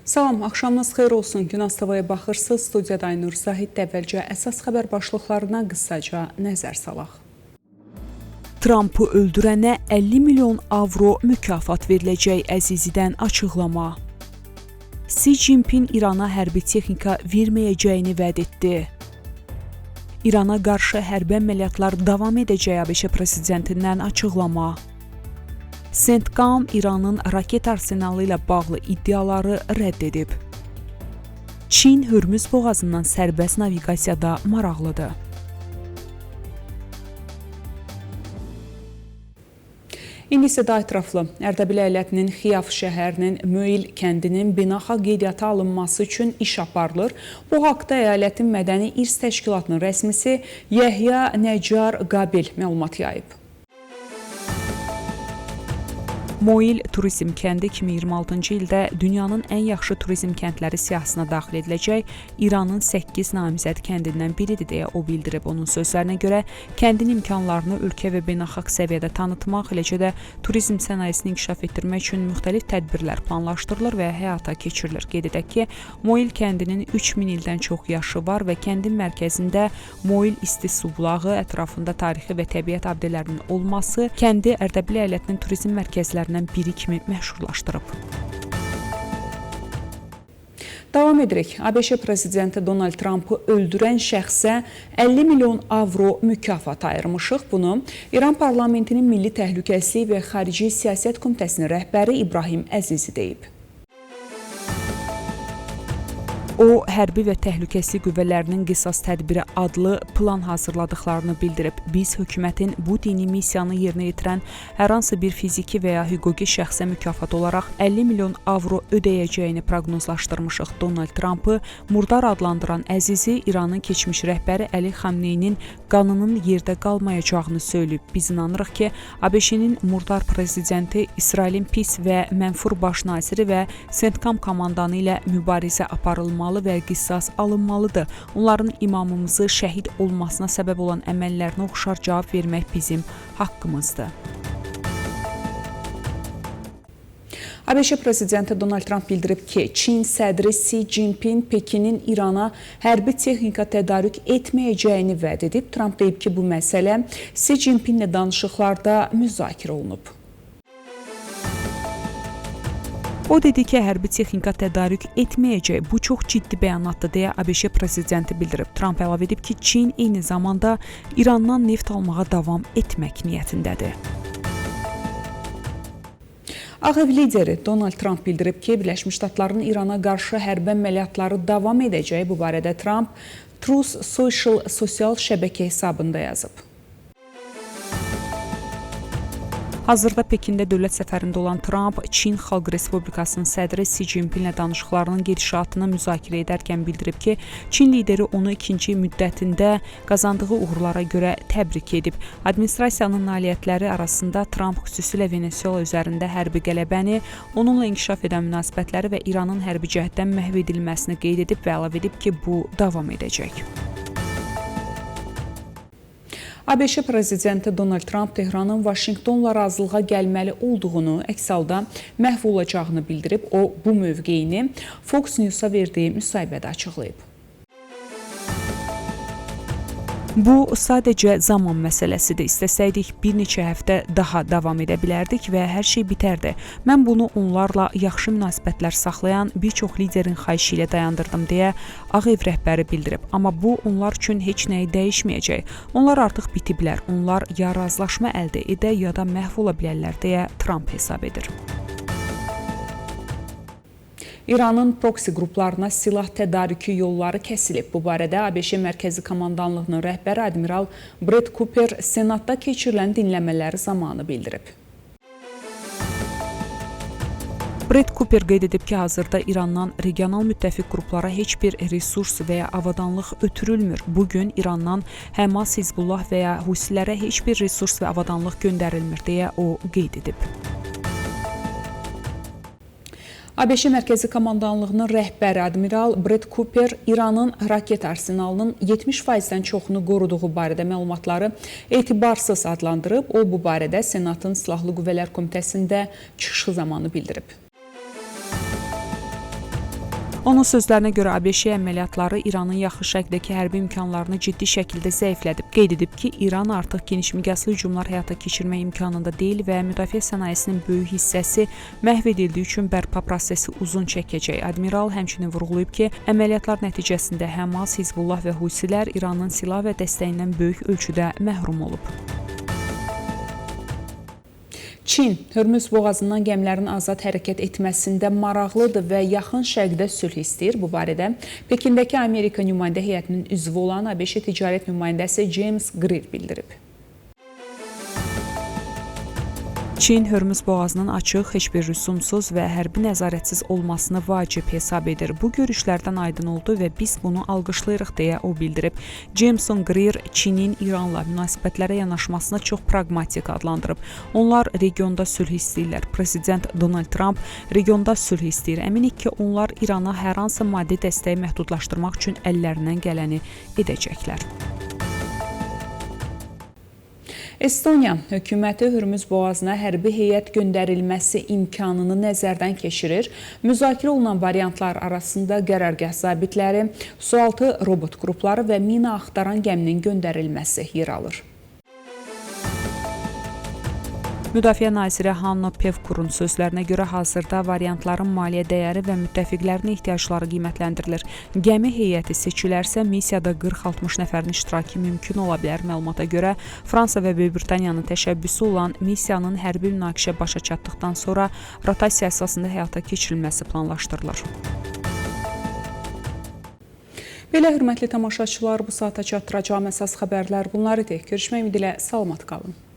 Salam, axşamınız xeyir olsun. Gün Astavaya baxırsınız. Studiyada Aynur Zahid. Əvvəlcə əsas xəbər başlıqlarına qısaca nəzər salaq. Trumpı öldürənə 50 milyon avro mükafat veriləcək Əzizidən açıqlama. Xi Jinping İrana hərbi texnika verməyəcəyini vəd etdi. İrana qarşı hərbi əməliyyatlar davam edəcək ABŞ prezidentindən açıqlama. CENTCOM İranın raket arsenalı ilə bağlı iddiaları rədd edib. Çin Hürmüz boğazından sərbəst naviqasiyada maraqlıdır. İndi isə daha ətraflı. Ərdəbil əyalətinin Xiyaf şəhərinin Möil kəndinin beynəlxalq qeydiyyata alınması üçün iş aparılır. Bu haqda əyalətin Mədəni İrs Təşkilatının rəsmisi Yəhya Nəcar Qabil məlumat yayıb. Moil turizm kəndi 2026-cı ildə dünyanın ən yaxşı turizm kəndləri siyahısına daxil ediləcək İranın 8 namizəd kəndindən biridir deyə o bildirib. Onun sözlərinə görə kəndin imkanlarını ölkə və beynəlxalq səviyyədə tanıtmaq, eləcə də turizm sənayesini inkişaf etdirmək üçün müxtəlif tədbirlər planlaşdırılır və həyata keçirilir. Qeyd edək ki, Moil kəndinin 3000 ildən çox yaşı var və kəndin mərkəzində Moil isti su bulağı, ətrafında tarixi və təbiət abidələrinin olması kəndi Ərdəbil əyalətinin turizm mərkəzləri biri kimi məşhurlaşdırıb. Davam edirik. ABŞ prezidenti Donald Trumpı öldürən şəxsə 50 milyon avro mükafat ayırmışıq. Bunu İran parlamentinin Milli Təhlükəsizlik və Xarici Siyasət Komitəsinin rəhbəri İbrahim Əzizi deyib. O, hərbi və təhlükəsizlik qüvvələrinin qisas tədbiri adlı plan hazırladıqlarını bildirib. Biz hökumətin bu dini missiyanı yerinə yetirən hər hansı bir fiziki və ya hüquqi şəxsə mükafat olaraq 50 milyon avro ödəyəcəyini proqnozlaşdırmışıq. Donald Trumpı murdar adlandıran Əzizi İranın keçmiş rəhbəri Əli Xamneyinin qanının yerdə qalmayacağını söyləyib. Biz inanırıq ki, ABŞ-nin murdar prezidenti İsrailin pis və mənfur baş naziri və CENTCOM komandanı ilə mübarizə aparılmalı və qisas alınmalıdır. Onların imamımızı şəhid olmasına səbəb olan əməllərinə oxşar cavab vermək bizim haqqımızdır. ABŞ prezidenti Donald Trump bildirib ki, Çin sədri Xi Jinping Pekinin İrana hərbi texnika tədarük etməyəcəyini vəd edib. Trump deyib ki, bu məsələ Xi Jinpinglə danışıqlarda müzakirə olunub. O dedi ki, hərbi texnika tədarük etməyəcək. Bu çox ciddi bəyanatdır deyə ABŞ prezidenti bildirib. Trump əlavə edib ki, Çin eyni zamanda İrandan neft almağa davam etmək niyyətindədir. Ağ Ev lideri Donald Trump bildirib ki, Birləşmiş Ştatların İrana qarşı hərbi əməliyyatları davam edəcək. Bu barədə Trump Truth Social sosial şəbəkə hesabında yazıb. Hazırda Pekində dövlət səfərində olan Trump, Çin Xalq Respublikasının sədri Xi Jinpinglə danışıqlarının gedişatını müzakirə edərkən bildirib ki, Çin lideri onu ikinci müddətində qazandığı uğurlara görə təbrik edib. Administrasiyanın nailiyyətləri arasında Trump xüsusilə Venezuela üzərində hərbi qələbəni, onunla inkişaf edən münasibətləri və İranın hərbi cəhətdən məhv edilməsini qeyd edib və əlavə edib ki, bu davam edəcək. ABŞ prezidenti Donald Trump Tehranın Vaşinqtonla razılığa gəlməli olduğunu, əks halda məhv olacağını bildirib. O, bu mövqeyini Fox News-a verdiyi müsahibədə açıqlayıb. Bu sadəcə zaman məsələsidir. İstəsəydik bir neçə həftə daha davam edə bilərdik və hər şey bitərdi. Mən bunu onlarla yaxşı münasibətlər saxlayan bir çox liderin xahişi ilə dayandırdım deyə Ağ Ev rəhbəri bildirib. Amma bu onlar üçün heç nəyi dəyişməyəcək. Onlar artıq bitiblər. Onlar ya razılaşma əldə edə ya da məhv ola bilərlər deyə Trump hesab edir. İranın proksi qruplarına silah tədarükü yolları kəsilib. Bu barədə ABŞ Mərkəzi Komandanlığının rəhbəri Admiral Brett Cooper Senatda keçirilən dinləmələri zamanı bildirib. Brett Cooper qeyd edib ki, hazırda İrandan regional müttəfiq qruplara heç bir resurs və ya avadanlıq ötürülmür. Bugün İrandan Həmas, Hizbullah və ya Husilərə heç bir resurs və avadanlıq göndərilmir deyə o qeyd edib. ABŞ Mərkəzi Komandanlığının rəhbəri Admiral Brett Cooper İranın raket arsenalının 70%-dən çoxunu qoruduğu barədə məlumatları etibarsız adlandırıb. O, bu barədə Senatın Silahlı Qüvvələr Komitəsində çıxışı zamanı bildirib. Onun sözlərinə görə ABŞ əməliyyatları İranın yaxın şərqdəki hərbi imkanlarını ciddi şəkildə zəiflədib. Qeyd edib ki, İran artıq geniş miqyaslı hücumlar həyata keçirmək imkanında deyil və müdafiə sənayesinin böyük hissəsi məhv edildiyi üçün bərpa prosesi uzun çəkəcək. Admiral həmçinin vurğulayıb ki, əməliyyatlar nəticəsində Həmas, Hizbullah və Husilər İranın silah və dəstəyindən böyük ölçüdə məhrum olub. Çin, Hörmüz boğazından gəmilərin azad hərəkət etməsində maraqlıdır və yaxın şərqdə sülh istəyir. Bu barədə Pekindəki Amerika nümayəndə heyətinin üzvü olan ABŞ ticarət nümayəndəsi James Greer bildirib. Çin Hörmüz boğazının açıq, heç bir rüsumsuz və hərbi nəzarətsiz olmasını vacib hesab edir. Bu görüşlərdən aydın oldu və biz bunu alqışlayırıq deyə o bildirib. Jameson Greer Çinin İranla münasibətlərə yanaşmasını çox praqmatik adlandırıb. Onlar regionda sülh istəyirlər. Prezident Donald Trump regionda sülh istəyir. Əminik ki, onlar İrana hər hansı maddi dəstəyi məhdudlaşdırmaq üçün əllərindən gələni edəcəklər. Estoniya hökuməti Hörmüz boğazına hərbi heyət göndərilməsi imkanını nəzərdən keçirir. Müzakirə olunan variantlar arasında qərargah zabitləri, sualtı robot qrupları və mina axtaran gəminin göndərilməsi yer alır. Müdafiə naziri Hanno Pevkurun sözlərinə görə hazırda variantların maliyyə dəyəri və müttəfiqlərin ehtiyacları qiymətləndirilir. Gəmi heyəti seçilərsə missiyada 40-60 nəfərin iştirakı mümkün ola bilər. Məlumata görə Fransa və Böyük Britaniyanın təşəbbüsü olan missiyanın hərbi münaqişə başa çatdıqdan sonra rotasiya əsasında həyata keçirilməsi planlaşdırılır. Belə hörmətli tamaşaçılar, bu saata çatdıracağım əsas xəbərlər bunlar idi. Görüşmək ümidi ilə salamat qalın.